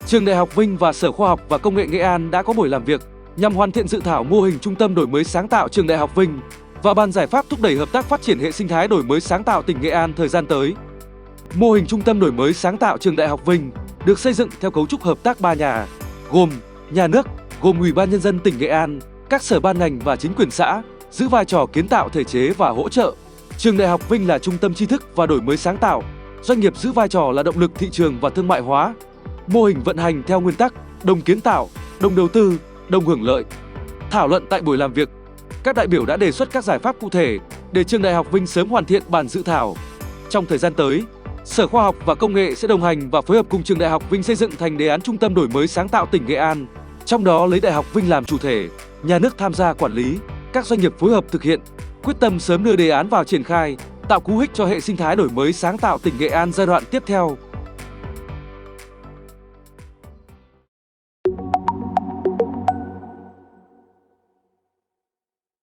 Trường Đại học Vinh và Sở Khoa học và Công nghệ Nghệ An đã có buổi làm việc nhằm hoàn thiện dự thảo mô hình Trung tâm đổi mới sáng tạo Trường Đại học Vinh và bàn giải pháp thúc đẩy hợp tác phát triển hệ sinh thái đổi mới sáng tạo tỉnh Nghệ An thời gian tới. Mô hình Trung tâm đổi mới sáng tạo Trường Đại học Vinh được xây dựng theo cấu trúc hợp tác 3 nhà, gồm nhà nước, gồm Ủy ban Nhân dân tỉnh Nghệ An, các sở ban ngành và chính quyền xã, giữ vai trò kiến tạo thể chế và hỗ trợ. Trường Đại học Vinh là trung tâm tri thức và đổi mới sáng tạo, doanh nghiệp giữ vai trò là động lực thị trường và thương mại hóa. Mô hình vận hành theo nguyên tắc đồng kiến tạo, đồng đầu tư, đồng hưởng lợi. Thảo luận tại buổi làm việc, các đại biểu đã đề xuất các giải pháp cụ thể để Trường Đại học Vinh sớm hoàn thiện bản dự thảo. Trong thời gian tới, Sở Khoa học và Công nghệ sẽ đồng hành và phối hợp cùng Trường Đại học Vinh xây dựng thành đề án Trung tâm đổi mới sáng tạo tỉnh Nghệ An, trong đó lấy Đại học Vinh làm chủ thể, nhà nước tham gia quản lý, các doanh nghiệp phối hợp thực hiện, quyết tâm sớm đưa đề án vào triển khai, tạo cú hích cho hệ sinh thái đổi mới sáng tạo tỉnh Nghệ An giai đoạn tiếp theo.